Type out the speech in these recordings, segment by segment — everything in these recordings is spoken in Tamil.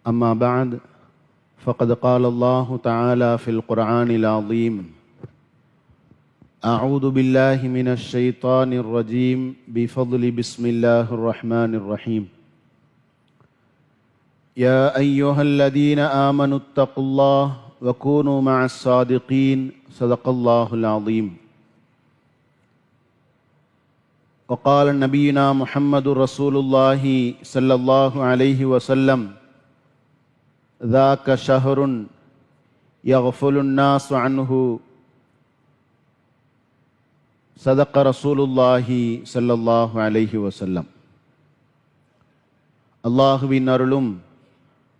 أما بعد فقد قال الله تعالى في القرآن العظيم أعوذ بالله من الشيطان الرجيم بفضل بسم الله الرحمن الرحيم يا أيها الذين آمنوا اتقوا الله وكونوا مع الصادقين صدق الله العظيم وقال نبينا محمد رسول الله صلى الله عليه وسلم ذاك شهر يغفل الناس عنه صدق رسول الله صلى الله عليه وسلم. அல்லாஹுவின் அருளும்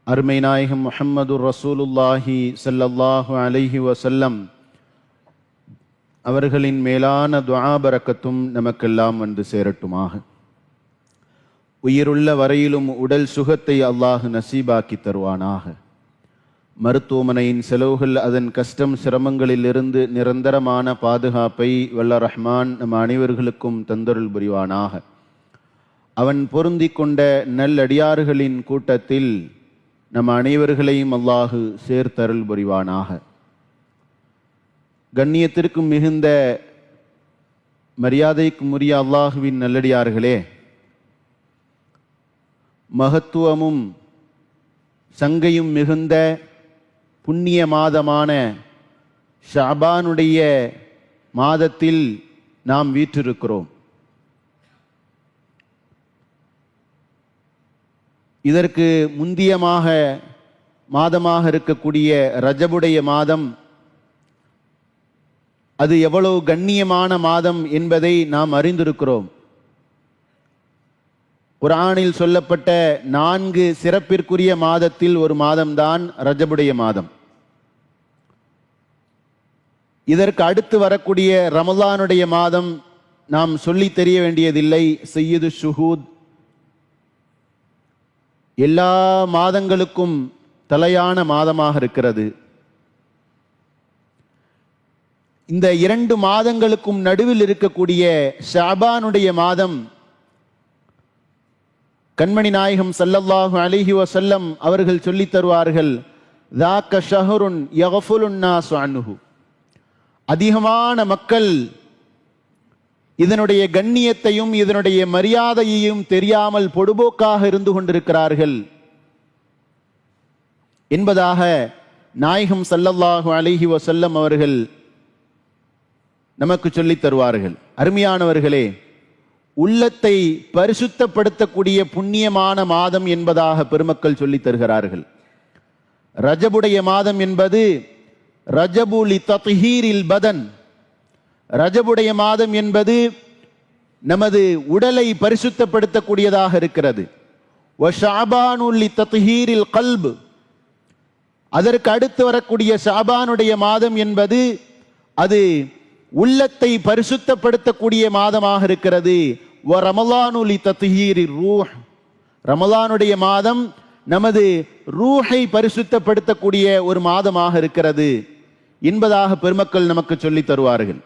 அருமை நாயகம் முஹம்மது ரசூலுல்லாஹி ஸல்லல்லாஹு அலைஹி வஸல்லம் அவர்களின் மேலான துஆ பரக்கத்தும் நமக்கெல்லாம் வந்து சேரட்டுமாக. உயிருள்ள வரையிலும் உடல் சுகத்தை அல்லாஹ் நசீபாக்கி தருவானாக. மருத்துவமனையின் செலவுகள் அதன் கஷ்டம் சிரமங்களிலிருந்து நிரந்தரமான பாதுகாப்பை வல்ல ரஹ்மான் நம் அனைவர்களுக்கும் தந்தருள் புரிவானாக. அவன் பொருந்தி கொண்ட நல்லடியார்களின் கூட்டத்தில் நம் அனைவர்களையும் அல்லாஹு சேர்த்தருள் புரிவானாக. கண்ணியத்திற்கும் மிகுந்த மரியாதைக்கும் உரிய அல்லாஹுவின் நல்லடியார்களே, மகத்துவமும் சங்கையும் மிகுந்த புண்ணிய மாதமான ஷஅபானுடைய மாதத்தில் நாம் வீற்றிருக்கிறோம். இதற்கு முந்திய மாதமாக இருக்கக்கூடிய ரஜபுடைய மாதம் அது எவ்வளவு கண்ணியமான மாதம் என்பதை நாம் அறிந்திருக்கிறோம். குர்ஆனில் சொல்லப்பட்ட 4 சிறப்பிற்குரிய மாதத்தில் ஒரு மாதம்தான் ரஜபுடைய மாதம். இதற்கு அடுத்து வரக்கூடிய ரமலானுடைய மாதம் நாம் சொல்லி தெரிய வேண்டியதில்லை. சய்யிது ஷுஹூத், எல்லா மாதங்களுக்கும் தலையான மாதமாக இருக்கிறது. இந்த 2 மாதங்களுக்கும் நடுவில் இருக்கக்கூடிய ஷஅபானுடைய மாதம் கண்மணி நாயகம் ஸல்லல்லாஹு அலைஹி வஸல்லம் அவர்கள் சொல்லித் தருவார்கள், ذاك شهر يغفل الناس عنه. அதிகமான மக்கள் இதனுடைய கண்ணியத்தையும் இதனுடைய மரியாதையையும் தெரியாமல் பொடுபோக்காக இருந்து கொண்டிருக்கிறார்கள் என்பதாக நாயகம் ஸல்லல்லாஹு அலைஹி வஸல்லம் அவர்கள் நமக்கு சொல்லித் தருவார்கள். அருமையானவர்களே, உள்ளத்தை பரிசுத்தப்படுத்தக்கூடிய புண்ணியமான மாதம் என்பதாக பெருமக்கள் சொல்லித் தருகிறார்கள். ரஜபுடைய மாதம் என்பது ரஜபு லி தத்ஹீரில் பதன். ரஜபுடைய மாதம் என்பது நமது உடலை பரிசுத்தப்படுத்தக்கூடியதாக இருக்கிறது. வ ஷஅபானு லி தத்ஹீரில் கல்ப். அதற்கு அடுத்து வரக்கூடிய ஷஅபானுடைய மாதம் என்பது அது உள்ளத்தை பரிசுத்தப்படுத்தக்கூடிய மாதமாக இருக்கிறது. வ ரமலானு லி தத்ஹீரிர் ரூஹ். ரமலானுடைய மாதம் நமது ரூஹை பரிசுத்தப்படுத்தக்கூடிய ஒரு மாதமாக இருக்கிறது என்பதாக பெருமக்கள் நமக்கு சொல்லித் தருவார்கள்.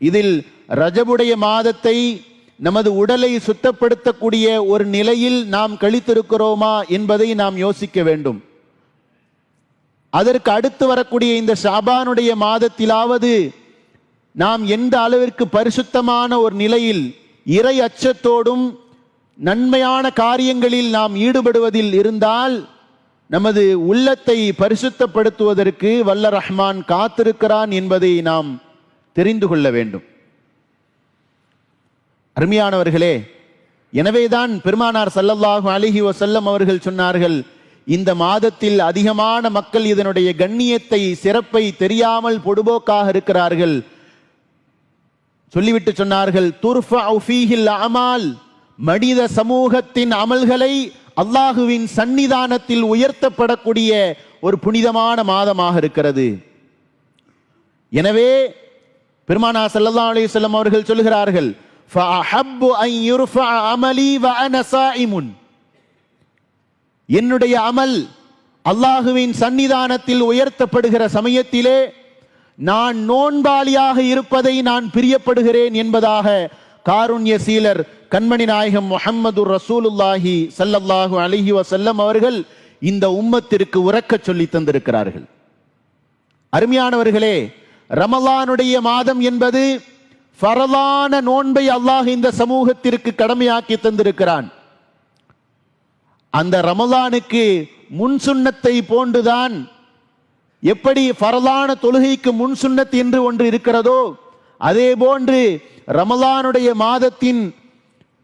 இதில் ரஜபுடைய மாதத்தை நமது உடலை சுத்தப்படுத்தக்கூடிய ஒரு நிலையில் நாம் கழித்திருக்கிறோமா என்பதை நாம் யோசிக்க வேண்டும். அதற்கு அடுத்து வரக்கூடிய இந்த ஷஅபானுடைய மாதத்திலாவது நாம் எந்த அளவிற்கு பரிசுத்தமான ஒரு நிலையில் இறை அச்சத்தோடும் நன்மையான காரியங்களில் நாம் ஈடுபடுவதில் இருந்தால் நமது உள்ளத்தை பரிசுத்தப்படுத்துவதற்கு வல்ல ரஹ்மான் காத்திருக்கிறான் என்பதை நாம் தெரிந்து கொள்ள வேண்டும். அருமையானவர்களே, எனவேதான் பெருமானார் ஸல்லல்லாஹு அலைஹி வஸல்லம் அவர்கள் சொன்னார்கள், இந்த மாதத்தில் அதிகமான மக்கள் இதனுடைய கண்ணியத்தை சிறப்பை தெரியாமல் பொடுபோக்காக இருக்கிறார்கள். சொல்லிவிட்டு சொன்னார்கள், துர்ஃபஉ ஃபீஹில் அமால். மனித சமூகத்தின் அமல்களை அல்லாஹுவின் சன்னிதானத்தில் உயர்த்தப்படக்கூடிய ஒரு புனிதமான மாதமாக இருக்கிறது. எனவே பெருமானார் ஸல்லல்லாஹு அலைஹி வஸல்லம் அவர்கள் சொல்கிறார்கள், ஃபஅஹப்பு அன் யுர்ஃபஅ அமலி வ அன ஸாயிமுன். என்னுடைய அமல் அல்லாஹுவின் சன்னிதானத்தில் உயர்த்தப்படுகிற சமயத்திலே நான் நோன்பாளியாக இருப்பதை நான் பிரியப்படுகிறேன் என்பதாக காருண்ய சீலர் கண்மணி நாயகம் முஹம்மது ரசூலுல்லாஹி ஸல்லல்லாஹு அலைஹி வஸல்லம் அவர்கள் இந்த உம்மத்திற்கு உறக்க சொல்லி தந்திருக்கிறார்கள். அருமையானவர்களே, ரமலானுடைய மாதம் என்பது ஃபரலான நோன்பை அல்லாஹ் இந்த சமூகத்திற்கு கடமையாக்கி தந்திருக்கிறான். அந்த ரமலானுக்கு முன் சுன்னத்தை போன்றுதான் எப்படி ஃபரலான தொழுகைக்கு முன் சுன்னத் என்று ஒன்று இருக்கிறதோ அதே போன்று ரமலானுடைய மாதத்தின்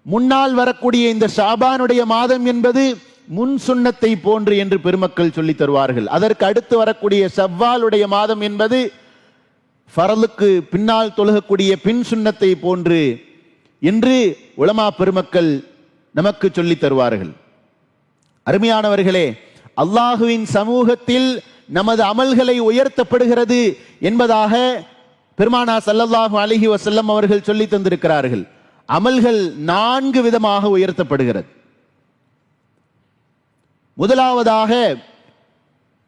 முன்னால் வரக்கூடிய இந்த ஷாபானுடைய மாதம் என்பது முன் சுன்னத்தை போன்று என்று பெருமக்கள் சொல்லி தருவார்கள். அதற்கு அடுத்து வரக்கூடிய ஷவ்வாலுடைய மாதம் என்பது ஃபரலுக்கு பின்னால் தொழுகக்கூடிய பின் சுன்னத்தை போன்று என்று உலமா பெருமக்கள் நமக்கு சொல்லி தருவார்கள். அருமையானவர்களே, அல்லாஹுவின் சமூகத்தில் நமது அமல்களை உயர்த்தப்படுகிறது என்பதாக பெருமானா ஸல்லல்லாஹு அலைஹி வஸல்லம் அவர்கள் சொல்லி தந்திருக்கிறார்கள். அமல்கள் 4 விதமாக உயர்த்தப்படுகிறது. முதலாவதாக,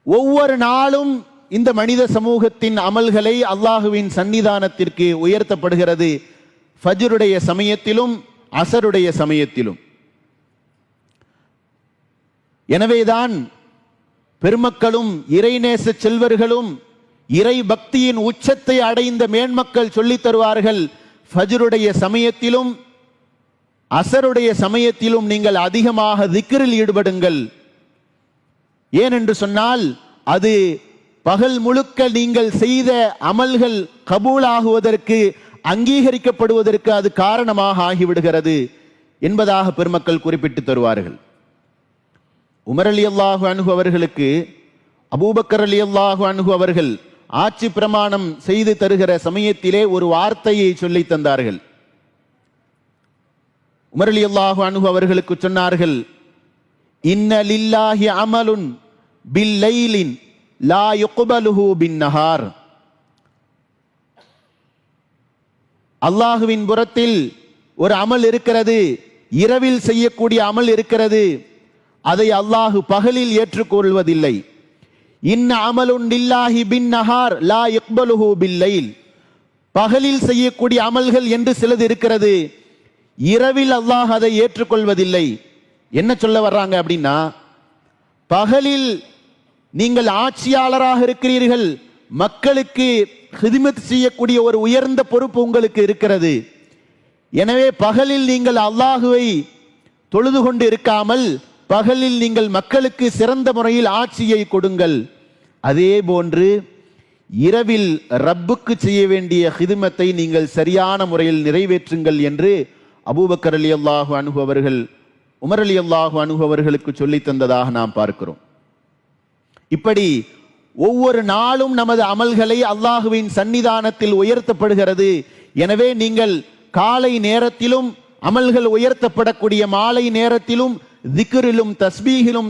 ஒவ்வொரு நாளும் இந்த மனித சமூகத்தின் அமல்களை அல்லாஹுவின் சன்னிதானத்திற்கு உயர்த்தப்படுகிறது. ஃபஜ்ருடைய சமயத்திலும் அஸருடைய சமயத்திலும். எனவேதான் பெருமக்களும் இறைநேச செல்வர்களும் இறை பக்தியின் உச்சத்தை அடைந்த மேன்மக்கள் சொல்லித் தருவார்கள், ஃபஜ்ருடைய சமயத்திலும் அஸருடைய சமயத்திலும் நீங்கள் அதிகமாக திக்ரில் ஈடுபடுங்கள். ஏனென்று சொன்னால் அது பகல் முழுக்க நீங்கள் செய்த அமல்கள் கபூலாகுவதற்கு, அங்கீகரிக்கப்படுவதற்கு அது காரணமாக ஆகிவிடுகிறது என்பதாக பெருமக்கள் குறிப்பிட்டு தருவார்கள். உமர் ரலியல்லாஹு அன்ஹு அவர்களுக்கு அபூபக்கர் ரலியல்லாஹு அன்ஹு அவர்கள் ஆட்சி பிரமாணம் செய்து தருகிற சமயத்திலே ஒரு வார்த்தையை சொல்லி தந்தார்கள். உமர் ரலியல்லாஹு அன்ஹு அவர்களுக்கு சொன்னார்கள், இன்ன லில்லாஹி அமலுன் பில் லைலின் லா யுக்பலுஹு பின் நஹார். அல்லாஹுவின் புறத்தில் ஒரு அமல் இருக்கிறது, இரவில் செய்யக்கூடிய அமல் இருக்கிறது, அதை அல்லாஹு பகலில் ஏற்றுக்கொள்வதில்லை. இன்ன அமலுன் லில்லாஹி பின் நஹார் லா யுக்பலுஹு பில் லைல். பகலில் செய்யக்கூடிய அமல்கள் என்று சிலது இருக்கிறது, இரவில் அல்லாஹ் அதை ஏற்றுக்கொள்வதில்லை. என்ன சொல்ல வர்றாங்க அப்படின்னா, பகலில் நீங்கள் ஆட்சியாளராக இருக்கிறீர்கள், மக்களுக்கு ஹிதுமத் செய்யக்கூடிய ஒரு உயர்ந்த பொறுப்பு உங்களுக்கு இருக்கிறது. எனவே பகலில் நீங்கள் அல்லாஹுவை தொழுது கொண்டு இருக்காமல் பகலில் நீங்கள் மக்களுக்கு சிறந்த முறையில் ஆட்சியை கொடுங்கள். அதே போன்று இரவில் ரப்புக்கு செய்ய வேண்டிய ஹிதுமத்தை நீங்கள் சரியான முறையில் நிறைவேற்றுங்கள் என்று அபூபக்கர் ரலியல்லாஹு அன்ஹு அவர்கள் உமர் ரலியல்லாஹு அன்ஹு அவர்களுக்கு சொல்லி தந்ததாக நாம் பார்க்கிறோம். இப்படி ஒவ்வொரு நாளும் நமது அமல்களை அல்லாஹுவின் சன்னிதானத்தில் உயர்த்தப்படுகிறது. எனவே நீங்கள் காலை நேரத்திலும் அமல்கள் உயர்த்தப்படக்கூடிய மாலை நேரத்திலும் திக்ரிலும் தஸ்பீஹிலும்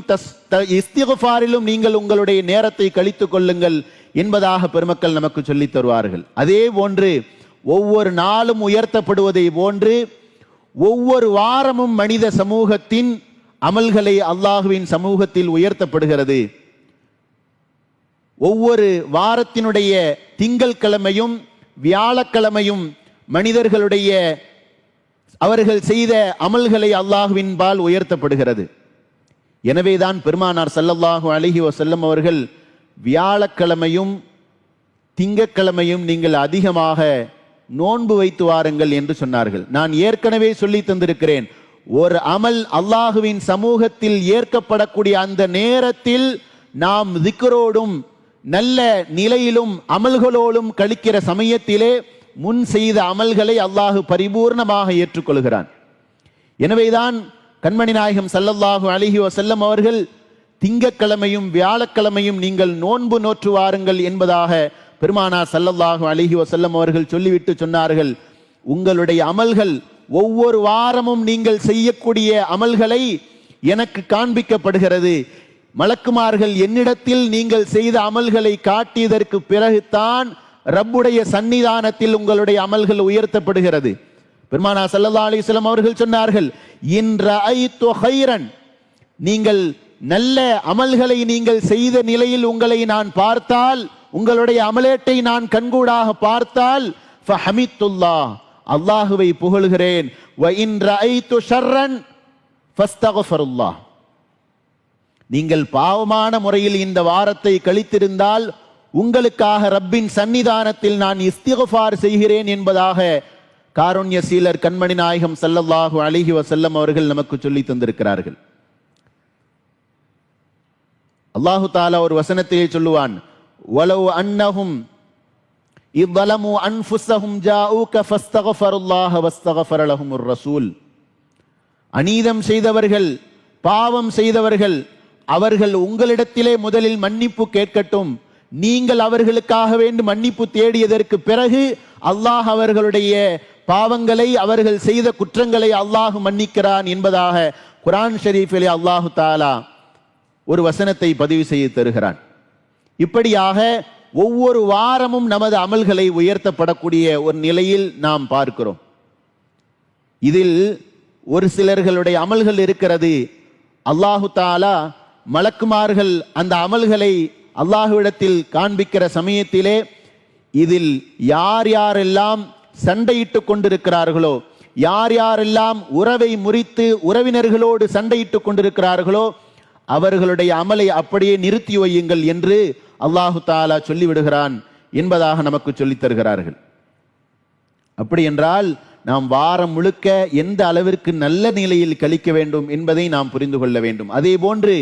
இஸ்திக்ஃபாரிலும் நீங்கள் உங்களுடைய நேரத்தை கழித்துக் கொள்ளுங்கள் என்பதாக பெருமக்கள் நமக்கு சொல்லித் தருவார்கள். அதே போன்று ஒவ்வொரு நாளும் உயர்த்தப்படுவதை போன்று ஒவ்வொரு வாரமும் மனித சமூகத்தின் அமல்களை அல்லாஹுவின் சமூகத்தில் உயர்த்தப்படுகிறது. ஒவ்வொரு வாரத்தினுடைய திங்கள் கிழமையும் வியாழக்கிழமையும் மனிதர்களுடைய அவர்கள் செய்த அமல்களை அல்லாஹுவின் பால் உயர்த்தப்படுகிறது. எனவேதான் பெருமானார் ஸல்லல்லாஹு அலைஹி வஸல்லம் அவர்கள் வியாழக்கிழமையும் திங்கட்கிழமையும் நீங்கள் அதிகமாக நோன்பு வைத்து வாருங்கள் என்று சொன்னார்கள். நான் ஏற்கனவே சொல்லி தந்திருக்கிறேன், ஒரு அமல் அல்லாஹுவின் சமூகத்தில் ஏற்கப்படக்கூடிய அந்த நேரத்தில் நாம் திக்ரோடும் நல்ல நிலையிலும் அமல்களோடும் கழிக்கிற சமயத்திலே முன் செய்த அமல்களை அல்லாஹு பரிபூர்ணமாக ஏற்றுக்கொள்கிறான். எனவேதான் கண்மணி நாயகம் ஸல்லல்லாஹு அலைஹி வஸல்லம் அவர்கள் திங்கட்கிழமையும் வியாழக்கிழமையும் நீங்கள் நோன்பு நோற்று வாருங்கள் என்பதாக பெருமானார் ஸல்லல்லாஹு அலைஹி வஸல்லம் அவர்கள் சொல்லிவிட்டு சொன்னார்கள், உங்களுடைய அமல்கள் ஒவ்வொரு வாரமும் நீங்கள் செய்யக்கூடிய அமல்களை எனக்கு காண்பிக்கப்படுகிறது. மலக்குமார்கள் என்னிடத்தில் நீங்கள் செய்த அமல்களை காட்டியதற்கு பிறகுதான் ரப்புடைய சன்னிதானத்தில் உங்களுடைய அமல்கள் உயர்த்தப்படுகிறது. பெருமானார் ஸல்லல்லாஹு அலைஹி வஸல்லம் அவர்கள் சொன்னார்கள், இன் ரஅய்து கைரன், நீங்கள் நல்ல அமல்களை நீங்கள் செய்த நிலையில் உங்களை நான் பார்த்தால், உங்களுடைய அமலேட்டை நான் கண்கூடாக பார்த்தால், ஃபஹமித்துல்லாஹ், அல்லாஹுவை புகழ்கிறேன். வ இன் ரஅய்து ஷர்ரன் ஃபஸ்தக்ஃபிருல்லாஹ். நீங்கள் பாவமான முறையில் இந்த வாரத்தை கழித்திருந்தால் உங்களுக்காக ரப்பின் சன்னிதானத்தில் நான் இஸ்திக்ஃபார் செய்கிறேன் என்பதாக காருண்ய சீலர் கண்மணி நாயகம் ஸல்லல்லாஹு அலைஹி வஸல்லம் அவர்கள் நமக்கு சொல்லி தந்திருக்கிறார்கள். அல்லாஹு தஆலா ஒரு வசனத்திலே சொல்லுவான், வலவ் அன்னஹும் இவ்வலமு அன்ஃபுஸஹும் ஜாஊக ஃபஸ்தக்ஃபருல்லாஹ வஸ்தக்ஃபர லஹுமுர் ரசூல். அநீதம் செய்தவர்கள், பாவம் செய்தவர்கள், அவர்கள் உங்களிடத்திலே முதலில் மன்னிப்பு கேட்கட்டும். நீங்கள் அவர்களுக்காக வேண்டி மன்னிப்பு தேடியதற்கு பிறகு அல்லாஹ் அவர்களுடைய பாவங்களை, அவர்கள் செய்த குற்றங்களை அல்லாஹ் மன்னிக்கிறான் என்பதாக குர்ஆன் ஷரீஃபிலே அல்லாஹு தஆலா ஒரு வசனத்தை பதிவு செய்து தருகிறான். இப்படியாக ஒவ்வொரு வாரமும் நமது அமல்களை உயர்த்தப்படக்கூடிய ஒரு நிலையில் நாம் பார்க்கிறோம். இதில் ஒரு சிலர்களுடைய அமல்கள் இருக்கிறது, அல்லாஹு தஆலா மலக்குமார்கள் அந்த அமல்களை அல்லாஹ்விடத்தில் காண்பிக்கிற சமயத்திலே இதில் யார் யாரெல்லாம் சண்டையிட்டு கொண்டிருக்கிறார்களோ, யார் யாரெல்லாம் உறவை முறித்து உறவினர்களோடு சண்டையிட்டு கொண்டிருக்கிறார்களோ அவர்களுடைய அமலை அப்படியே நிறுத்தி வையுங்கள் என்று அல்லாஹு தஆலா சொல்லிவிடுகிறான் என்பதாக நமக்கு சொல்லித் தருகிறார்கள். அப்படி என்றால் நாம் வாரம் முழுக்க எந்த அளவிற்கு நல்ல நிலையில் கழிக்க வேண்டும் என்பதை நாம் புரிந்து கொள்ள வேண்டும். அதே போன்று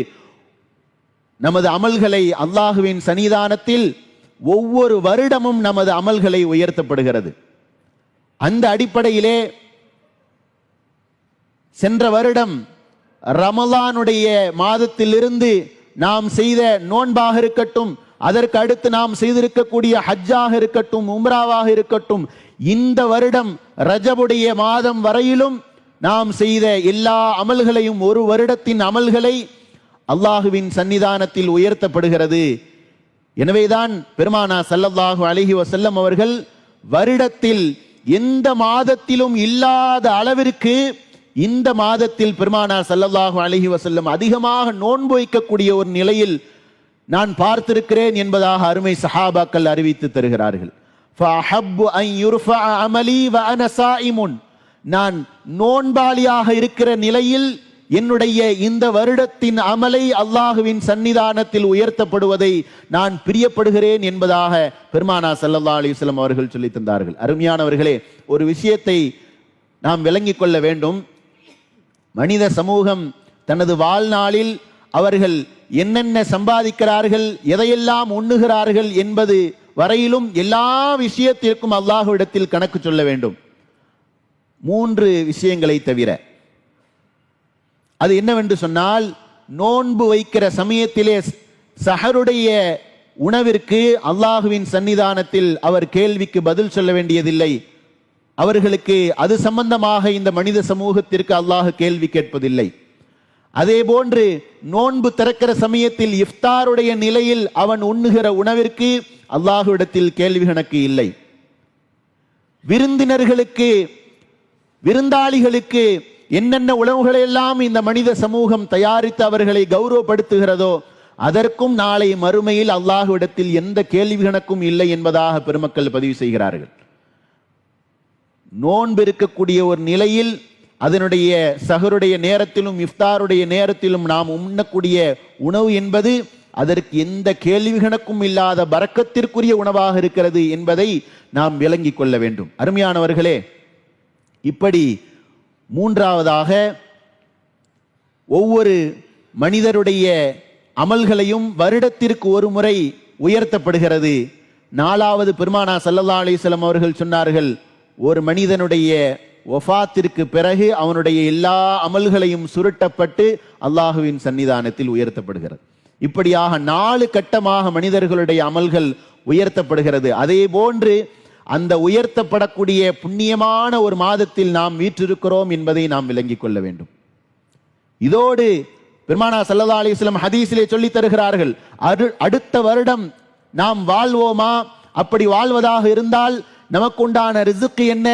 நமது அமல்களை அல்லாஹுவின் சன்னிதானத்தில் ஒவ்வொரு வருடமும் நமது அமல்களை உயர்த்தப்படுகிறது. அந்த அடிப்படையிலே சென்ற வருடம் ரமலானுடைய மாதத்திலிருந்து நாம் செய்த நோன்பாக இருக்கட்டும், அதற்கு அடுத்து நாம் செய்திருக்கக்கூடிய ஹஜ்ஜாக இருக்கட்டும், உம்ராவாக இருக்கட்டும், இந்த வருடம் ரஜபுடைய மாதம் வரையிலும் நாம் செய்த எல்லா அமல்களையும், ஒரு வருடத்தின் அமல்களை அல்லாஹுவின் சன்னிதானத்தில் உயர்த்தப்படுகிறது. எனவேதான் பெருமானா ஸல்லல்லாஹு அலைஹி வஸல்லம் அவர்கள் வருடத்தில் எந்த மாதத்திலும் இல்லாத அளவிற்கு இந்த மாதத்தில் பெருமானார் ஸல்லல்லாஹு அலைஹி வஸல்லம் அதிகமாக நோன்பு வைக்கக்கூடிய ஒரு நிலையில் நான் பார்த்திருக்கிறேன் என்பதாக அருமை சஹாபாக்கள் அறிவித்து தருகிறார்கள். ஃபஅஹப்பு அன் யுர்ஃபஅ அமலி வ அன ஸாயிமுன். நான் நோன்பாளியாக இருக்கிற நிலையில் என்னுடைய இந்த வருடத்தின் அமலை அல்லாஹுவின் சன்னிதானத்தில் உயர்த்தப்படுவதை நான் பிரியப்படுகிறேன் என்பதாக பெருமானார் ஸல்லல்லாஹு அலைஹி வஸல்லம் அவர்கள் சொல்லி தந்தார்கள். அருமையானவர்களே, ஒரு விஷயத்தை நாம் விளங்கிக் கொள்ள வேண்டும். மனித சமூகம் தனது வாழ்நாளில் அவர்கள் என்னென்ன சம்பாதிக்கிறார்கள், எதையெல்லாம் உண்ணுகிறார்கள் என்பது வரையிலும் எல்லா விஷயத்திற்கும் அல்லாஹ்விடத்தில் கணக்கு சொல்ல வேண்டும். 3 விஷயங்களை தவிர. அது என்னவென்று சொன்னால், நோன்பு வைக்கிற சமயத்திலே சஹருடைய உணவிற்கு அல்லாஹுவின் சன்னிதானத்தில் அவர் கேள்விக்கு பதில் சொல்ல வேண்டியதில்லை. அவர்களுக்கு அது சம்பந்தமாக இந்த மனித சமூகத்திற்கு அல்லாஹ் கேள்வி கேட்பதில்லை. அதே போன்று நோன்பு திறக்கிற சமயத்தில் இஃப்தாருடைய நிலையில் அவன் உண்ணுகிற உணவிற்கு அல்லாஹ்விடத்தில் கேள்வி கணக்கு இல்லை. விருந்தினர்களுக்கு, விருந்தாளிகளுக்கு என்னென்ன உணவுகளை எல்லாம் இந்த மனித சமூகம் தயாரித்து அவர்களை கௌரவப்படுத்துகிறதோ அதற்கும் நாளை மறுமையில் அல்லாஹ்விடத்தில் எந்த கேள்வி கணக்கும் இல்லை என்பதாக பெருமக்கள் பதிவு செய்கிறார்கள். நோன்பு இருக்கக்கூடிய ஒரு நிலையில் அதனுடைய சஹருடைய நேரத்திலும் இஃப்தாருடைய நேரத்திலும் நாம் உண்ணக்கூடிய உணவு என்பது அதற்கு எந்த கேள்வி கணக்கும் இல்லாத பரக்கத்திற்குரிய உணவாக இருக்கிறது என்பதை நாம் விளங்கிக் கொள்ள வேண்டும். அருமையானவர்களே, இப்படி 3ஆவதாக ஒவ்வொரு மனிதருடைய அமல்களையும் வருடத்திற்கு ஒரு முறை உயர்த்தப்படுகிறது. 4வது பெருமானார் ஸல்லல்லாஹு அலைஹி வஸல்லம் அவர்கள் சொன்னார்கள், ஒரு மனிதனுடைய வஃபாத்திற்கு பிறகு அவனுடைய எல்லா அமல்களையும் சுருட்டப்பட்டு அல்லாஹுவின் சன்னிதானத்தில் உயர்த்தப்படுகிறது. இப்படியாக 4 கட்டமாக மனிதர்களுடைய அமல்கள் உயர்த்தப்படுகிறது. அதே போன்று அந்த உயர்த்தப்படக்கூடிய புண்ணியமான ஒரு மாதத்தில் நாம் வீற்றிருக்கிறோம் என்பதை நாம் விளங்கிக் கொள்ள வேண்டும். இதோடு பெருமானார் ஸல்லல்லாஹு அலைஹி வஸல்லம் ஹதீஸிலே சொல்லி தருகிறார்கள், அடுத்த வருடம் நாம் வாழ்வோமா? அப்படி வாழ்வதாக இருந்தால் நமக்கு உண்டான ரிஸ்க் என்ன,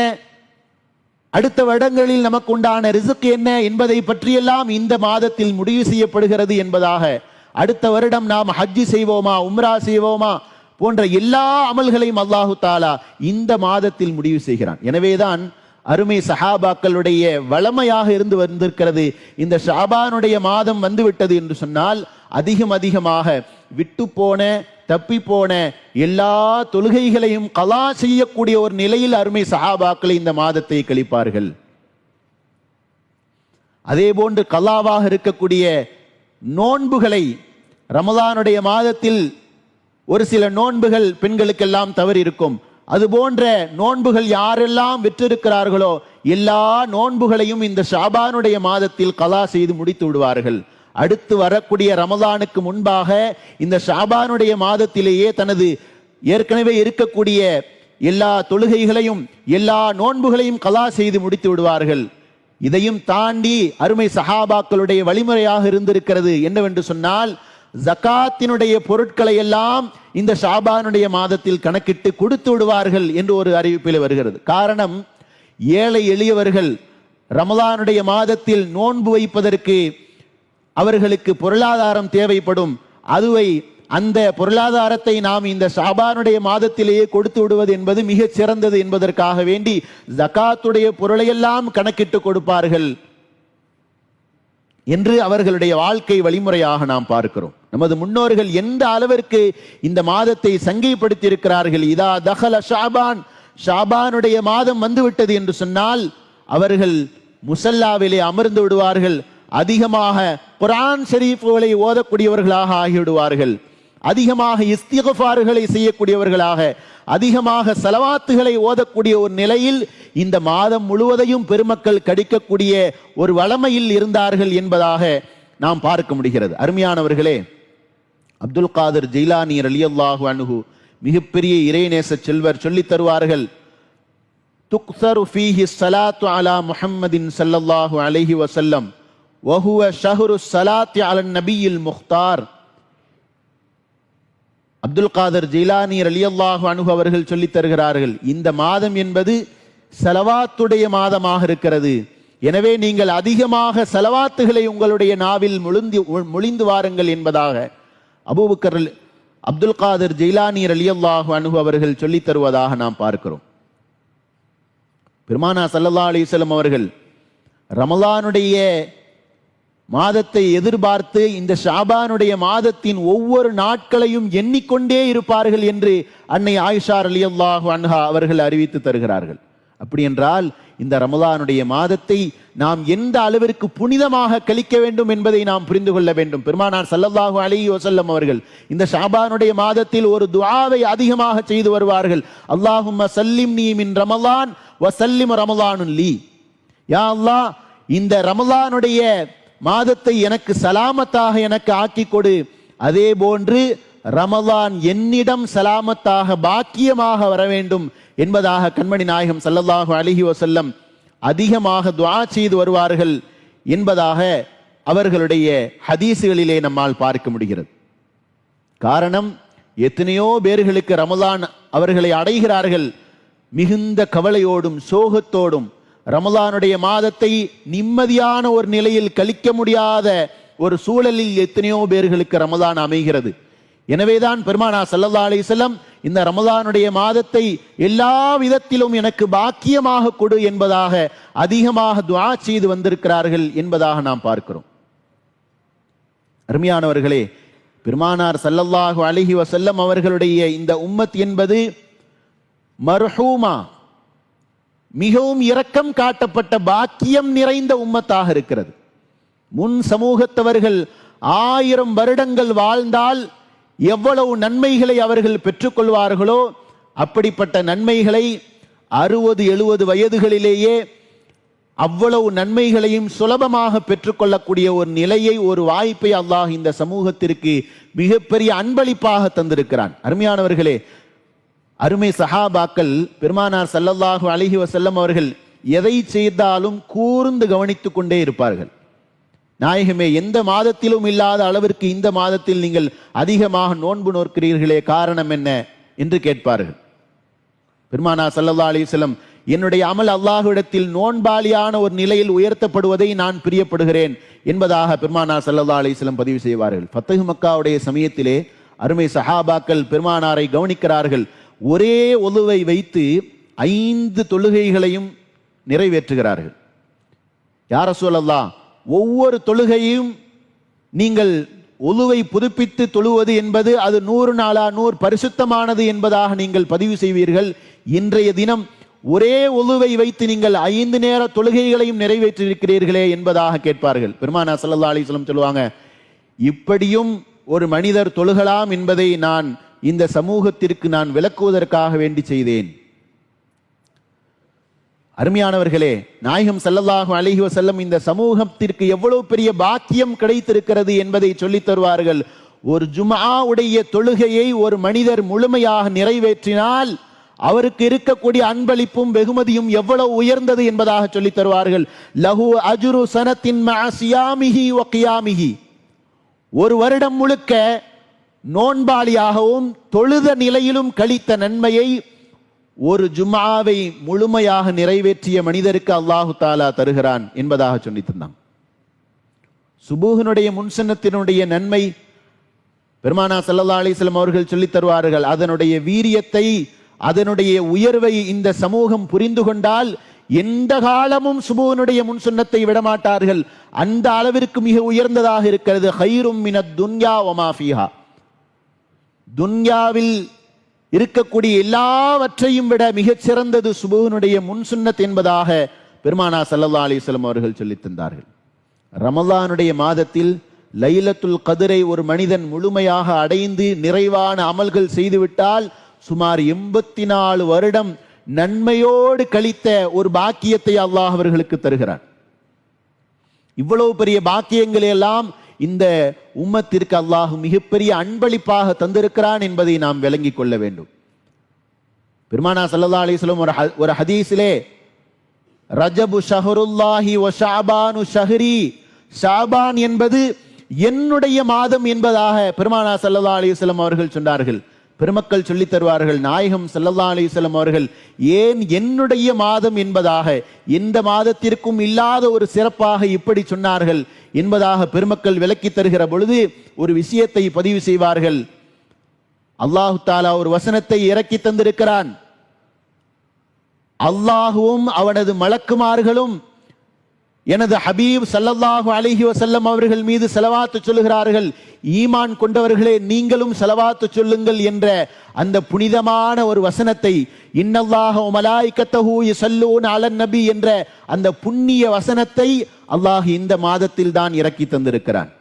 அடுத்த வருடங்களில் நமக்கு உண்டான ரிஸ்க் என்ன என்பதை பற்றியெல்லாம் இந்த மாதத்தில் முடிவு செய்யப்படுகிறது என்பதாக, அடுத்த வருடம் நாம் ஹஜ்ஜி செய்வோமா, உம்ரா செய்வோமா போன்ற எல்லா அமல்களையும் அல்லாஹு தாலா இந்த மாதத்தில் முடிவு செய்கிறான். எனவேதான் அருமை சஹாபாக்களுடைய வளமையாக இருந்து வந்திருக்கிறது. இந்த ஷாபானுடைய மாதம் வந்துவிட்டது என்று சொன்னால் அதிகமாக விட்டு போன தப்பி போன எல்லா தொழுகைகளையும் கலா செய்யக்கூடிய ஒரு நிலையில் அருமை சஹாபாக்களை இந்த மாதத்தை கழிப்பார்கள். அதே போன்று கலாவாக இருக்கக்கூடிய நோன்புகளை ரமலானுடைய மாதத்தில் ஒரு சில நோன்புகள் பெண்களுக்கெல்லாம் தவறி இருக்கும். அது போன்ற நோன்புகள் யாரெல்லாம் விற்றிருக்கிறார்களோ எல்லா நோன்புகளையும் இந்த ஷாபானுடைய மாதத்தில் கலா செய்து முடித்து விடுவார்கள். அடுத்து வரக்கூடிய ரமலானுக்கு முன்பாக இந்த ஷாபானுடைய மாதத்திலேயே தனது ஏற்கனவே இருக்கக்கூடிய எல்லா தொழுகைகளையும் எல்லா நோன்புகளையும் கலா செய்து முடித்து விடுவார்கள். இதையும் தாண்டி அருமை சஹாபாக்களுடைய வழிமுறையாக இருந்திருக்கிறது. என்னவென்று சொன்னால் ஜகாத்தினுடைய பொருட்களை எல்லாம் இந்த ஷாபானுடைய மாதத்தில் கணக்கிட்டு கொடுத்து விடுவார்கள் என்று ஒரு அறிவிப்பில் வருகிறது. காரணம், ஏழை எளியவர்கள் ரமலானுடைய மாதத்தில் நோன்பு வைப்பதற்கு அவர்களுக்கு பொருளாதாரம் தேவைப்படும். அதுவை அந்த பொருளாதாரத்தை நாம் இந்த ஷாபானுடைய மாதத்திலேயே கொடுத்து விடுவது என்பது மிக சிறந்தது என்பதற்காக வேண்டி ஜகாத்துடைய பொருளையெல்லாம் கணக்கிட்டு கொடுப்பார்கள் என்று அவர்களுடைய வாழ்க்கை வழிமுறையாக நாம் பார்க்கிறோம். நமது முன்னோர்கள் எந்த அளவிற்கு இந்த மாதத்தை சங்கைப்படுத்தி இருக்கிறார்கள். இதா தஹல ஷாபான், ஷாபானுடைய மாதம் வந்துவிட்டது என்று சொன்னால் அவர்கள் முசல்லாவிலே அமர்ந்து விடுவார்கள். அதிகமாக குர்ஆன் ஷரீஃப்களை ஓதக்கூடியவர்களாக ஆகிவிடுவார்கள். அதிகமாக இஸ்திக்ஃபார்களை செய்யக்கூடியவர்களாக, அதிகமாக ஸலவாத்துகளை ஓதக்கூடிய ஒரு நிலையில் இந்த மாதம் முழுவதையும் பெருமக்கள் கடிக்கக்கூடிய ஒரு வளமையில் இருந்தார்கள் என்பதாக நாம் பார்க்க முடிகிறது. அருமையானவர்களே, அப்துல் காதிர் ஜீலானி ரலியல்லாஹு அன்ஹு மிகப்பெரிய இறைநேச செல்வர் சொல்லித் தருவார்கள், துக்ஸரு ஃபீஹி ஸலாத்து அலா முஹம்மதின் ஸல்லல்லாஹு அலைஹி வஸல்லம் வஹுவ ஷஹ்ரு ஸலாத்தி அலன் நபியில் முக்தார். அப்துல் காதர் ஜீலானி ரலியல்லாஹு அன்ஹு அவர்கள் சொல்லித் தருகிறார்கள், இந்த மாதம் என்பது ஸலவாத்துடைய மாதமாக இருக்கிறது. எனவே நீங்கள் அதிகமாக ஸலவாத்துகளை உங்களுடைய நாவில் மொழிந்து வாருங்கள் என்பதாக அபூபக்கர் அப்துல் காதர் ஜீலானி ரலியல்லாஹு அன்ஹு அவர்கள் சொல்லித் தருவதாக நாம் பார்க்கிறோம். பெருமானா ஸல்லல்லாஹு அலைஹி வஸல்லம் அவர்கள் ரமலானுடைய மாதத்தை எதிர்பார்த்து இந்த ஷாபானுடைய மாதத்தின் ஒவ்வொரு நாட்களையும் எண்ணிக்கொண்டே இருப்பார்கள் என்று அன்னை ஆயிஷா ரலியல்லாஹு அன்ஹா அவர்கள் அறிவித்து தருகிறார்கள். அப்படி என்றால் இந்த ரமலானுடைய மாதத்தை நாம் எந்த அளவிற்கு புனிதமாக கழிக்க வேண்டும் என்பதை நாம் புரிந்து கொள்ள வேண்டும். பெருமானார் ஸல்லல்லாஹு அலைஹி வஸல்லம் அவர்கள் இந்த ஷாபானுடைய மாதத்தில் ஒரு துஆவை அதிகமாக செய்து வருவார்கள். அல்லாஹும்ம சல்லிம்னி மின் ரமலான் வ சல்லிம் ரமலானுன் லீ. யா அல்லாஹ், இந்த ரமலானுடைய மாதத்தை எனக்கு சலாமத்தாக எனக்கு ஆக்கி கொடு, அதே போன்று ரமலான் என்னிடம் சலாமத்தாக பாக்கியமாக வர வேண்டும் என்பதாக கண்மணி நாயகம் ஸல்லல்லாஹு அலைஹி வஸல்லம் அதிகமாக துஆ செய்து வருவார்கள் என்பதாக அவர்களுடைய ஹதீசுகளிலே நம்மால் பார்க்க முடிகிறது. காரணம், எத்தனையோ பேர்களுக்கு ரமலான் அவர்களை அடைகிறார்கள் மிகுந்த கவலையோடும் சோகத்தோடும். ரமலானுடைய மாதத்தை நிம்மதியான ஒரு நிலையில் கழிக்க முடியாத ஒரு சூழலில் எத்தனையோ பேர்களுக்கு ரமலான் அமைகிறது. எனவேதான் பெருமானார் ஸல்லல்லாஹு அலைஹி வஸல்லம் இந்த ரமலானுடைய மாதத்தை எல்லா விதத்திலும் எனக்கு பாக்கியமாக கொடு என்பதாக அதிகமாக துஆ செய்து வந்திருக்கிறார்கள் என்பதாக நாம் பார்க்கிறோம். அருமையானவர்களே, பெருமானார் ஸல்லல்லாஹு அலைஹி வஸல்லம் அவர்களுடைய இந்த உம்மத் என்பது மர்ஹூமா, மிகவும் இரக்கம் காட்டப்பட்ட பாக்கியம் நிறைந்த உம்மத்தாக இருக்கிறது. முன் சமூகத்தவர்கள் 1000 வருடங்கள் வாழ்ந்தால் எவ்வளவு நன்மைகளை அவர்கள் பெற்றுக்கொள்வார்களோ அப்படிப்பட்ட நன்மைகளை 60-70 வயதுகளிலேயே அவ்வளவு நன்மைகளையும் சுலபமாக பெற்றுக்கொள்ளக்கூடிய ஒரு நிலையை, ஒரு வாய்ப்பை அல்லாஹ் இந்த சமூகத்திற்கு மிகப்பெரிய அன்பளிப்பாக தந்திருக்கிறான். அருமையானவர்களே, அருமை சஹாபாக்கள் பெருமானார் ஸல்லல்லாஹு அலைஹி வஸல்லம் அவர்கள் எதை செய்தாலும் கூர்ந்து கவனித்துக் கொண்டே இருப்பார்கள். நாயகமே, எந்த மாதத்திலும் இல்லாத அளவிற்கு இந்த மாதத்தில் நீங்கள் அதிகமாக நோன்பு நோக்கிறீர்களே, காரணம் என்ன என்று கேட்பார்கள். பெருமானார் ஸல்லல்லாஹு அலைஹி வஸல்லம், என்னுடைய அமல் அல்லாஹ்விடத்தில் நோன்பாளியான ஒரு நிலையில் உயர்த்தப்படுவதை நான் பிரியப்படுகிறேன் என்பதாக பெருமானார் ஸல்லல்லாஹு அலைஹி வஸல்லம் பதிவு செய்வார்கள். ஃபத்ஹு மக்காவுடைய சமயத்திலே அருமை சஹாபாக்கள் பெருமானாரை கவனிக்கிறார்கள். ஒரே ஒலுவை வைத்து 5 தொழுகைகளையும் நிறைவேற்றுகிறார்கள். யா ரசூலல்லாஹ், ஒவ்வொரு தொழுகையும் நீங்கள் ஒழுவை புதுப்பித்து தொழுவது என்பது அது 100 நாளா 100 பரிசுத்தமானது என்பதாக நீங்கள் பதிவு செய்வீர்கள். இன்றைய தினம் ஒரே ஒழுவை வைத்து நீங்கள் 5 நேர தொழுகைகளையும் நிறைவேற்றிருக்கிறீர்களே என்பதாக கேட்பார்கள். பெருமானா ஸல்லல்லாஹு அலைஹி வஸல்லம் சொல்லுவாங்க, இப்படியும் ஒரு மனிதர் தொழுகலாம் என்பதை நான் இந்த சமூகத்திற்கு நான் விளக்குவதற்காக வேண்டி செய்தேன். அருமையானவர்களே, நாயகம் ஸல்லல்லாஹு அலைஹி வஸல்லம் இந்த சமூகத்திற்கு எவ்வளவு பெரிய பாக்கியம் கிடைத்திருக்கிறது என்பதை சொல்லித் தருவார்கள். ஒரு ஜும்ஆவுடைய தொழுகையை ஒரு மனிதர் முழுமையாக நிறைவேற்றினால் அவருக்கு இருக்கக்கூடிய அன்பளிப்பும் வெகுமதியும் எவ்வளவு உயர்ந்தது என்பதாக சொல்லித் தருவார்கள். லஹு அஜ்ரு சனத்தின் மஅ சியாமிஹி வ கியாமிஹி, ஒரு வருடம் முழுக்க நோன்பாளியாகவும் தொழுத நிலையிலும் கழித்த நன்மையை ஒரு ஜும்ஆவை முழுமையாக நிறைவேற்றிய மனிதருக்கு அல்லாஹு தாலா தருகிறான் என்பதாக சொல்லி தந்தான். சுபூஹினுடைய முன்சன்னத்தினுடைய நன்மை பெருமானா ஸல்லல்லாஹு அலைஹி வஸல்லம் அவர்கள் சொல்லித் தருவார்கள். அதனுடைய வீரியத்தை, அதனுடைய உயர்வை இந்த சமூகம் புரிந்து கொண்டால் எந்த காலமும் சுபூஹினுடைய முன்சுன்னத்தை விடமாட்டார்கள். அந்த அளவிற்கு மிக உயர்ந்ததாக இருக்கிறது. ஹைரும் மினத் துன்யா வ மா ஃபீஹா, துன்யாவில் இருக்கக்கூடிய எல்லாவற்றையும் விட மிகச் சிறந்தது சுபூஹினுடைய முன்சுன்னத் என்பதாக பெருமானா ஸல்லல்லாஹு அலைஹி வஸல்லம் அவர்கள் சொல்லித் தந்தார்கள். ரமலானுடைய மாதத்தில் லைலத்துல் கத்ரை ஒரு மனிதன் முழுமையாக அடைந்து நிறைவான அமல்கள் செய்துவிட்டால் சுமார் 84 வருடம் நன்மையோடு கழித்த ஒரு பாக்கியத்தை அல்லாஹ் அவர்களுக்கு தருகிறார். இவ்வளவு பெரிய பாக்கியங்களை எல்லாம் இந்த உம்மத்திற்கு அல்லாஹ் மிகப்பெரிய அன்பளிப்பாக தந்திருக்கிறான் என்பதை நாம் விளங்கிக் கொள்ள வேண்டும். பெருமானா ஸல்லல்லாஹு அலைஹி வஸல்லம் ஒரு ஹதீஸிலே, ரஜபு ஷஹருல்லாஹி வ ஷஅபானு ஷஹ்ரி, ஷஅபான் என்பது என்னுடைய மாதம் என்பதாக பெருமானா ஸல்லல்லாஹு அலைஹி வஸல்லம் அவர்கள் சொன்னார்கள். பெருமக்கள் சொல்லித் தருவார்கள், நாயகம் ஸல்லல்லாஹு அலைஹி வஸல்லம் அவர்கள் ஏன் என்னுடைய மாதம் என்பதாக, எந்த மாதத்திற்கும் இல்லாத ஒரு சிறப்பாக இப்படி சொன்னார்கள் என்பதாக பெருமக்கள் விளக்கி தருகிற பொழுது ஒரு விஷயத்தை பதிவு செய்வார்கள். அல்லாஹு தாலா ஒரு வசனத்தை இறக்கி தந்திருக்கிறான். அல்லாஹுவும் அவனது மலக்குமார்களும் எனது ஹபீப் ஸல்லல்லாஹு அலைஹி வஸல்லம் அவர்கள் மீது ஸலவாத்து சொல்லுகிறார்கள். ஈமான் கொண்டவர்களே, நீங்களும் ஸலவாத்து சொல்லுங்கள் என்ற அந்த புனிதமான ஒரு வசனத்தை, இன்னல்லாஹ வ மலாயிகத்தஹு யுஸல்லூன அலன் நபி என்ற அந்த புண்ணிய வசனத்தை அல்லாஹ் இந்த மாதத்தில் தான் இறக்கி தந்திருக்கிறான்.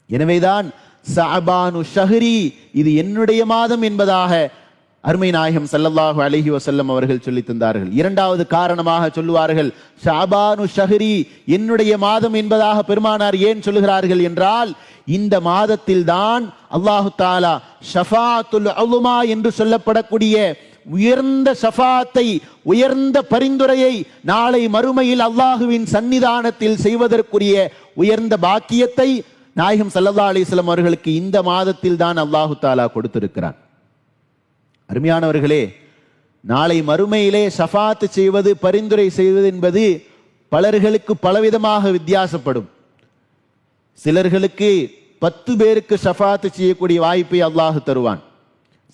எனவேதான் ஷஅபானு ஷஹ்ரி, இது என்னுடைய மாதம் என்பதாக அருமை நாயகம் ஸல்லல்லாஹு அலைஹி வஸல்லம் அவர்கள் சொல்லி தந்தார்கள். இரண்டாவது காரணமாக சொல்லுவார்கள், ஷஅபானு ஷஹ்ரி, என்னுடைய மாதம் என்பதாக பெருமானார் ஏன் சொல்லுகிறார்கள் என்றால், இந்த மாதத்தில் தான் அல்லாஹு தாலா ஷஃபாஅத்துல் உலுமா என்று சொல்லப்படக்கூடிய உயர்ந்த ஷஃபாத்தை, உயர்ந்த பரிந்துரையை நாளை மறுமையில் அல்லாஹுவின் சன்னிதானத்தில் செய்வதற்குரிய உயர்ந்த பாக்கியத்தை நாயகம் ஸல்லல்லாஹு அலைஹி வஸல்லம் அவர்களுக்கு இந்த மாதத்தில் தான் அல்லாஹு தாலா கொடுத்திருக்கிறான். அருமையானவர்களே, நாளை மறுமையிலே ஷஃபாத் செய்வது, பரிந்துரை செய்வது என்பது பலர்களுக்கு பலவிதமாக வித்தியாசப்படும். சிலர்களுக்கு 10 பேருக்கு ஷஃபாத் செய்யக்கூடிய வாய்ப்பை அல்லாஹ் தருவான்.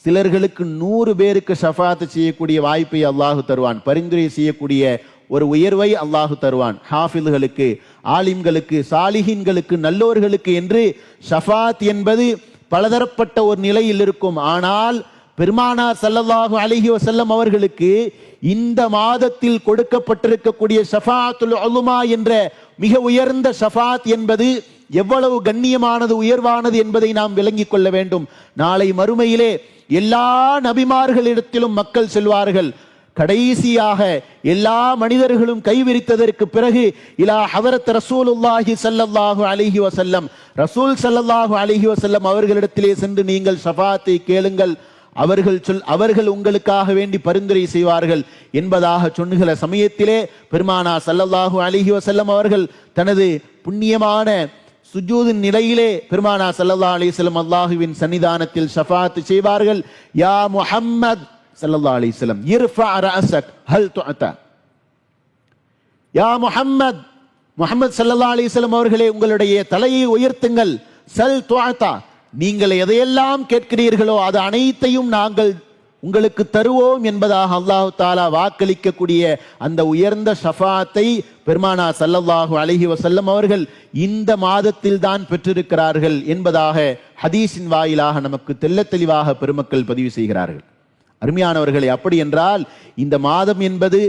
சிலர்களுக்கு 100 பேருக்கு ஷஃபாத் செய்யக்கூடிய வாய்ப்பை அல்லாஹ் தருவான். பரிந்துரை செய்யக்கூடிய ஒரு உயர்வை அல்லாஹ் தருவான். ஹாஃபில்களுக்கு, ஆலிம்களுக்கு, சாலிஹீன்களுக்கு, நல்லோர்களுக்கு என்று ஷஃபாத் என்பது பலதரப்பட்ட ஒரு நிலையில் இருக்கும். ஆனால் பெருமானார் ஸல்லல்லாஹு அலைஹி வஸல்லம் அவர்களுக்கு இந்த மாதத்தில் கொடுக்கப்பட்டிருக்கக்கூடிய ஷஃபாஅத்துல் உலுமா என்ற மிக உயர்ந்த ஷஃபாத் என்பது எவ்வளவு கண்ணியமானது, உயர்வானது என்பதை நாம் விளங்கிக் கொள்ள வேண்டும். நாளை மறுமையிலே எல்லா நபிமார்களிடத்திலும் மக்கள் செல்வார்கள். கடைசியாக எல்லா மனிதர்களும் கைவிரித்ததற்கு பிறகு இலா ஹதரத் ரசூலுல்லாஹி ஸல்லல்லாஹு அலைஹி வஸல்லம், ரசூல் ஸல்லல்லாஹு அலைஹி வஸல்லம் அவர்களிடத்திலே சென்று நீங்கள் ஷஃபாத்தை கேளுங்கள், அவர்கள் உங்களுக்காக வேண்டி பரிந்துரை செய்வார்கள் என்பதாக சொன்னுகிற சமயத்திலே பெருமானா ஸல்லல்லாஹு அலைஹி வஸல்லம் அவர்கள் தனது புண்ணியமான சுஜூதின் நிலையிலே பெருமானா ஸல்லல்லாஹு அலைஹி வஸல்லம் அல்லாஹுவின் சன்னிதானத்தில் ஷஃபாத் செய்வார்கள். யா முஹம்மத் ஸல்லல்லாஹு அலைஹி வஸல்லம் இர்ஃபா ரஅஸக் ஹல் துஅதா, யா முஹம்மத், முஹம்மத் ஸல்லல்லாஹு அலைஹி வஸல்லம் அவர்களே உங்களுடைய தலையை உயர்த்துங்கள், சல் துஅதா, நீங்கள் எதையெல்லாம் கேட்கிறீர்களோ அது அனைத்தையும் நாங்கள் உங்களுக்கு தருவோம் என்பதாக அல்லாஹு தாலா வாக்களிக்கக்கூடிய அந்த உயர்ந்த ஷஃபாத்தை பெருமானா ஸல்லல்லாஹு அலைஹி வஸல்லம் அவர்கள் இந்த மாதத்தில் தான் பெற்றிருக்கிறார்கள் என்பதாக ஹதீஸின் வாயிலாக நமக்கு தெள்ளத் தெளிவாக பெருமக்கள் பதிவு செய்கிறார்கள். அருமையானவர்களே, அப்படி என்றால் இந்த மாதம் என்பது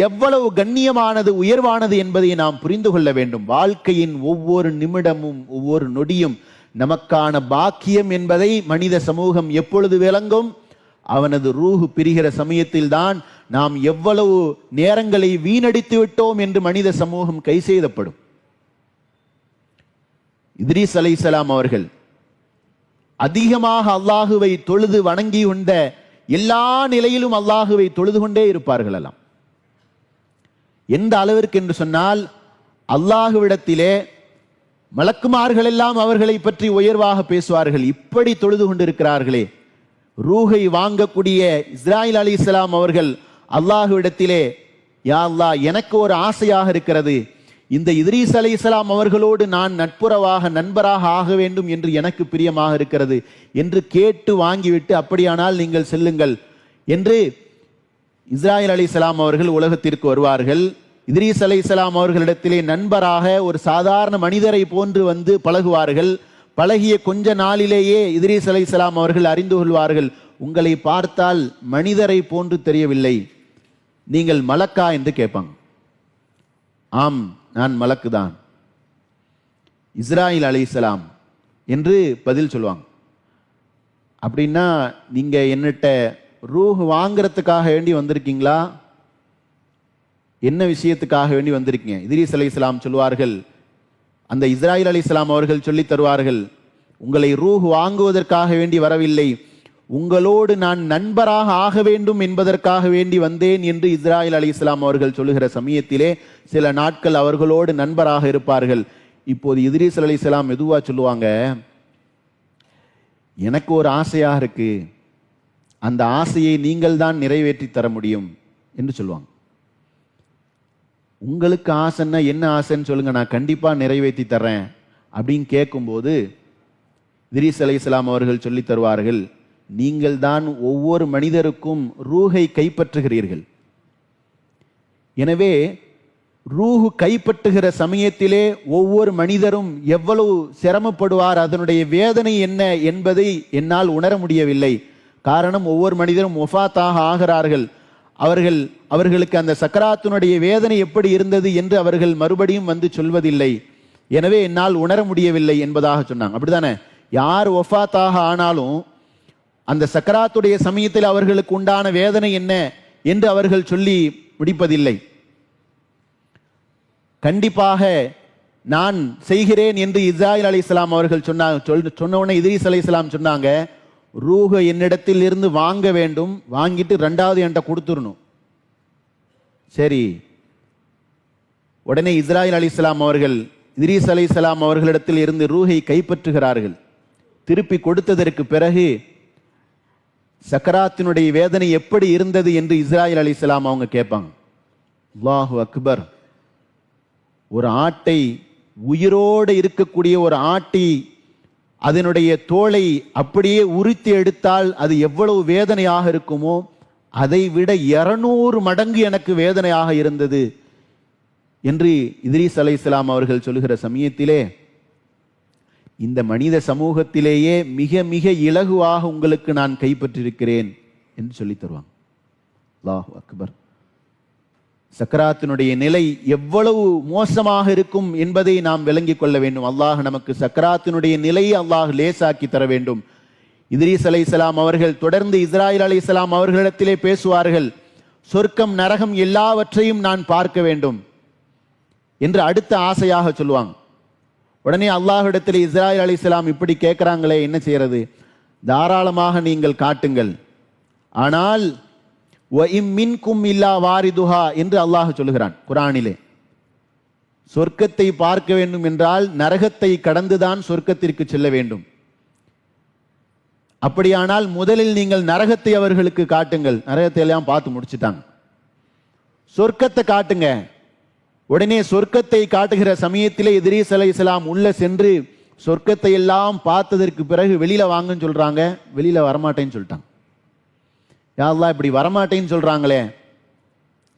எவ்வளவு கண்ணியமானது, உயர்வானது என்பதை நாம் புரிந்து கொள்ள வேண்டும். வாழ்க்கையின் ஒவ்வொரு நிமிடமும் ஒவ்வொரு நொடியும் நமக்கான பாக்கியம் என்பதை மனித சமூகம் எப்பொழுது விளங்கும்? அவனது ரூஹு பிரிகிற சமயத்தில் தான் நாம் எவ்வளவு நேரங்களை வீணடித்து விட்டோம் என்று மனித சமூகம் கை செய்தப்படும். இத்ரீஸ் அலைஹிஸ்ஸலாம் அவர்கள் அதிகமாக அல்லாஹுவை தொழுது வணங்கி கொண்ட எல்லா நிலையிலும் அல்லாஹுவை தொழுது கொண்டே இருப்பார்கள் எல்லாம். எந்த அளவிற்கு என்று சொன்னால், அல்லாஹுவிடத்திலே மலக்குமார்கள் எல்லாம் அவர்களை பற்றி உயர்வாக பேசுவார்கள். இப்படி தொழுது கொண்டிருக்கிறார்களே, ரூஹை வாங்கக்கூடிய இஸ்ராயில் அலைஹிஸ்ஸலாம் அவர்கள் அல்லாஹுவிடத்திலே, யா அல்லாஹ், எனக்கு ஒரு ஆசையாக இருக்கிறது, இந்த இத்ரீஸ் அலைஹிஸ்ஸலாம் அவர்களோடு நான் நண்பராக ஆக வேண்டும் என்று எனக்கு பிரியமாக இருக்கிறது என்று கேட்டு வாங்கிவிட்டு, அப்படியானால் நீங்கள் செல்லுங்கள் என்று இஸ்ராயில் அலைஹிஸ்ஸலாம் அவர்கள் உலகத்திற்கு வருவார்கள். இத்ரீஸ் அலைஹிஸ்ஸலாம் அவர்களிடத்திலே நண்பராக ஒரு சாதாரண மனிதரை போன்று வந்து பழகுவார்கள். பழகிய கொஞ்ச நாளிலேயே இத்ரீஸ் அலைஹிஸ்ஸலாம் அவர்கள் அறிந்து கொள்வார்கள், உங்களை பார்த்தால் மனிதரை போன்று தெரியவில்லை, நீங்கள் மலக்கா என்று கேட்பாங்க. ஆம், நான் மலக்கு தான், இஸ்ராயில் அலைஹிஸ்ஸலாம் என்று பதில் சொல்லுவாங்க. அப்படின்னா நீங்க என்னட்ட ரூஹ் வாங்கிறதுக்காக வேண்டி வந்திருக்கீங்களா? என்ன விஷயத்துக்காக வேண்டி வந்திருக்கீங்க? இத்ரீஸ் அலைஹிஸ்ஸலாம் சொல்வார்கள், அந்த இஸ்ராயில் அலைஹிஸ்ஸலாம் அவர்கள் சொல்லி தருவார்கள், உங்களை ரூஹ் வாங்குவதற்காக வேண்டி வரவில்லை, உங்களோடு நான் நண்பராக ஆக வேண்டும் என்பதற்காக வேண்டி வந்தேன் என்று இஸ்ராயில் அலைஹிஸ்ஸலாம் அவர்கள் சொல்லுகிற சமயத்திலே சில நாட்கள் அவர்களோடு நண்பராக இருப்பார்கள். இப்போது இத்ரீஸ் அலைஹிஸ்ஸலாம் மெதுவா சொல்லுவாங்க, எனக்கு ஒரு ஆசையாக இருக்கு, அந்த ஆசையை நீங்கள் தான் நிறைவேற்றி தர முடியும் என்று சொல்லுவாங்க. உங்களுக்கு ஆசைன்னா என்ன ஆசைன்னு சொல்லுங்க, நான் கண்டிப்பா நிறைவேற்றி தர்றேன் அப்படின்னு கேட்கும்போது இத்ரீஸ் அலைஹிஸ்ஸலாம் அவர்கள் சொல்லி தருவார்கள், நீங்கள் தான் ஒவ்வொரு மனிதருக்கும் ரூஹை கைப்பற்றுகிறீர்கள். எனவே ரூஹு கைப்பற்றுகிற சமயத்திலே ஒவ்வொரு மனிதரும் எவ்வளவு சிரமப்படுவார், அதனுடைய வேதனை என்ன என்பதை என்னால் உணர முடியவில்லை. காரணம், ஒவ்வொரு மனிதரும் ஒஃபாத்தாக ஆகிறார்கள். அவர்களுக்கு அந்த சக்கராத்தினுடைய வேதனை எப்படி இருந்தது என்று அவர்கள் மறுபடியும் வந்து சொல்வதில்லை. எனவே என்னால் உணர முடியவில்லை என்பதாக சொன்னாங்க. அப்படித்தானே? யார் ஒஃபாத்தாக ஆனாலும் அந்த சக்கராத்துடைய சமயத்தில் அவர்களுக்கு உண்டான வேதனை என்ன என்று அவர்கள் சொல்லி முடிப்பதில்லை. கண்டிப்பாக நான் செய்கிறேன் என்று இஸ்ராயில் அலைஹிஸ்ஸலாம் அவர்கள் சொன்ன உடனே இத்ரீஸ் அலைஹிஸ்ஸலாம் சொன்னாங்க, ரூஹ என்னிடத்தில் இருந்து வாங்க வேண்டும், வாங்கிட்டு ரெண்டாவது என்கிட்ட கொடுத்துடணும். சரி, உடனே இஸ்ராயில் அலைஹிஸ்ஸலாம் அவர்கள் இத்ரீஸ் அலைஹிஸ்ஸலாம் அவர்களிடத்தில் இருந்து ரூஹை கைப்பற்றுகிறார்கள். திருப்பி கொடுத்ததற்கு பிறகு சக்கராத்தினுடைய வேதனை எப்படி இருந்தது என்று இஸ்ராயில் அலைஹிஸ்ஸலாம் அவங்க கேட்பாங்க. அல்லாஹு அக்பர்! ஒரு ஆட்டை, உயிரோடு இருக்கக்கூடிய ஒரு ஆட்டை, அதனுடைய தோலை அப்படியே உரித்து எடுத்தால் அது எவ்வளவு வேதனையாக இருக்குமோ, அதை விட 200 மடங்கு எனக்கு வேதனையாக இருந்தது என்று இத்ரீஸ் அலைஹிஸ்ஸலாம் அவர்கள் சொல்லுகிற சமயத்திலே, இந்த மனித சமூகத்திலேயே மிக மிக இலகுவாக உங்களுக்கு நான் கைப்பற்றிருக்கிறேன் என்று சொல்லி தருவாங்க. அல்லாஹு அக்பர்! சக்கராத்தினுடைய நிலை எவ்வளவு மோசமாக இருக்கும் என்பதை நாம் விளங்கிக் கொள்ள வேண்டும். அல்லாஹ் நமக்கு சக்கராத்தினுடைய நிலையை அல்லாஹ் லேசாக்கி தர வேண்டும். இத்ரீஸ் அலைஹிஸ்ஸலாம் அவர்கள் தொடர்ந்து இஸ்ராயில் அலைஹிஸ்ஸலாம் அவர்களிடத்திலே பேசுவார்கள், சொர்க்கம் நரகம் எல்லாவற்றையும் நான் பார்க்க வேண்டும் என்று அடுத்த ஆசையாக சொல்லுவாங்க. உடனே அல்லாஹ்விடத்தில் இஸ்ராயில் அலைஹிஸ்ஸலாம் இப்படி கேட்கிறாங்களே, என்ன செய்யறது? தாராளமாக நீங்கள் காட்டுங்கள், ஆனால் மின்கும் இல்லா வாரிதுஹா என்று அல்லாஹ் சொல்லுகிறான் குர்ஆனிலே. சொர்க்கத்தை பார்க்க வேண்டும் என்றால் நரகத்தை கடந்துதான் சொர்க்கத்திற்கு செல்ல வேண்டும். அப்படியானால் முதலில் நீங்கள் நரகத்தை அவர்களுக்கு காட்டுங்கள். நரகத்தை எல்லாம் பார்த்து முடிச்சுட்டாங்க, சொர்க்கத்தை காட்டுங்க. உடனே சொர்க்கத்தை காட்டுகிற சமயத்திலே இத்ரீஸ் அலைஹிஸ்ஸலாம் உள்ள சென்று சொர்க்கத்தை எல்லாம் பார்த்ததற்கு பிறகு வெளியில வாங்கன்னு சொல்றாங்க. வெளியில வரமாட்டேன்னு சொல்லிட்டாங்க. யா அல்லாஹ் இப்படி வரமாட்டேன்னு சொல்றாங்களே.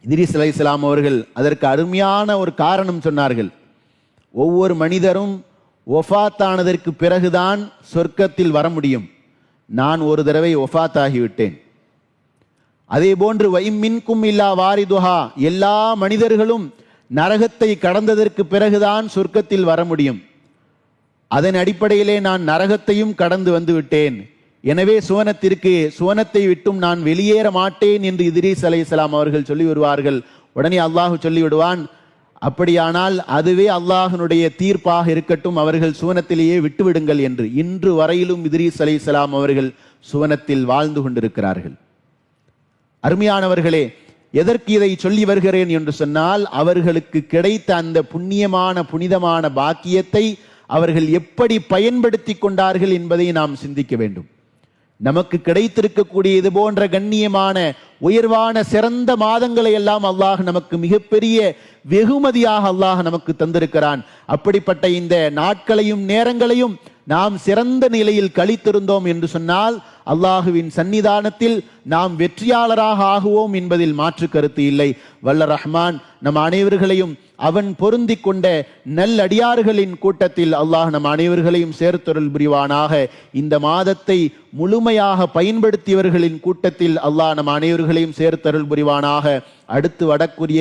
இத்ரீஸ் அலைஹிஸ்ஸலாம் அவர்கள் அதற்கு அருமையான ஒரு காரணம் சொன்னார்கள். ஒவ்வொரு மனிதரும் ஒஃபாத்தானதற்கு பிறகுதான் சொர்க்கத்தில் வர முடியும். நான் ஒரு தடவை ஒஃபாத் ஆகிவிட்டேன். அதே போன்று வைமின்கும் இல்லா வாரிதுஹா, எல்லா மனிதர்களும் நரகத்தை கடந்ததற்கு பிறகுதான் சொர்க்கத்தில் வர முடியும். அதன் அடிப்படையிலே நான் நரகத்தையும் கடந்து வந்து விட்டேன். எனவே சுவனத்தை விட்டும் நான் வெளியேற மாட்டேன் என்று இத்ரீஸ் அலைஹிஸ்ஸலாம் அவர்கள் சொல்லி வருவார்கள். உடனே அல்லாஹ் சொல்லி விடுவான், அப்படியானால் அதுவே அல்லாஹ்னுடைய தீர்ப்பாக இருக்கட்டும், அவர்கள் சுவனத்திலேயே விட்டுவிடுங்கள் என்று. இன்று வரையிலும் இத்ரீஸ் அலைஹிஸ்ஸலாம் அவர்கள் சுவனத்தில் வாழ்ந்து கொண்டிருக்கிறார்கள். அருமையானவர்களே, எதற்கு இதை சொல்லி வருகிறேன் என்று சொன்னால், அவர்களுக்கு கிடைத்த அந்த புனிதமான பாக்கியத்தை அவர்கள் எப்படி பயன்படுத்தி கொண்டார்கள் என்பதை நாம் சிந்திக்க வேண்டும். நமக்கு கிடைத்திருக்கக்கூடிய இது போன்ற கண்ணியமான உயர்வான சிறந்த மாதங்களை எல்லாம் அல்லாஹ் நமக்கு மிகப்பெரிய வெகுமதியாக அல்லாஹ் நமக்கு தந்திருக்கிறான். அப்படிப்பட்ட இந்த நாட்களையும் நேரங்களையும் நாம் சிறந்த நிலையில் கழித்திருந்தோம் என்று சொன்னால் அல்லாஹுவின் சன்னிதானத்தில் நாம் வெற்றியாளராக ஆகுவோம் என்பதில் மாற்று கருத்து இல்லை. வல்ல ரஹ்மான் நம் அனைவர்களையும் அவன் பொருந்தி கொண்ட நல்லடியார்களின் கூட்டத்தில் அல்லாஹ் நம் அனைவர்களையும் சேர்த்தொருள் புரிவானாக. இந்த மாதத்தை முழுமையாக பயன்படுத்தியவர்களின் கூட்டத்தில் அல்லாஹ் நம் அனைவர்களையும் சேர்த்தருள் புரிவானாக. அடுத்து வரக்கூடிய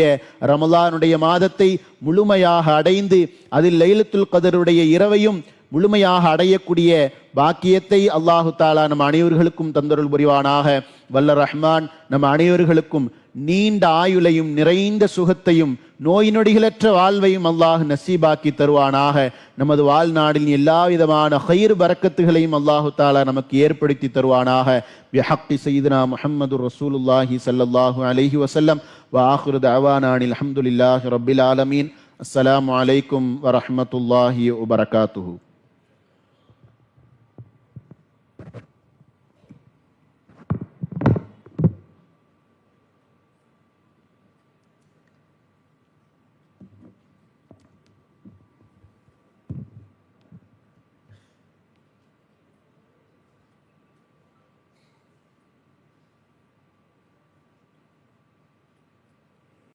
ரமலானுடைய மாதத்தை முழுமையாக அடைந்து அதில் லைலத்துல் கதருடைய இரவையும் முழுமையாக அடையக்கூடிய பாக்கியத்தை அல்லாஹு தாலா நம் அனைவர்களுக்கும் தந்தருள் புரிவானாக. வல்ல ரஹ்மான் நம் அனைவர்களுக்கும் நீண்ட ஆயுளையும் நிறைந்த சுகத்தையும் நோய் நொடிகளற்ற வாழ்வையும் அல்லாஹ் நசீபாக்கி தருவானாக. நமது வாழ்நாடில் எல்லா விதமான ஹைர் பரக்கத்துகளையும் அல்லாஹு தாலா நமக்கு ஏற்படுத்தி தருவானாக. பிஹக்கி சய்யிதுனா முஹம்மது ரசூலுல்லாஹி ஸல்லல்லாஹு அலைஹி வஸல்லம் வ ஆகிரு தஅவானா அல்ஹம்துலில்லாஹி ரப்பில் ஆலமீன். அஸ்ஸலாமு அலைக்கும் வரஹ்மத்துல்லாஹி வபரகாத்துஹு.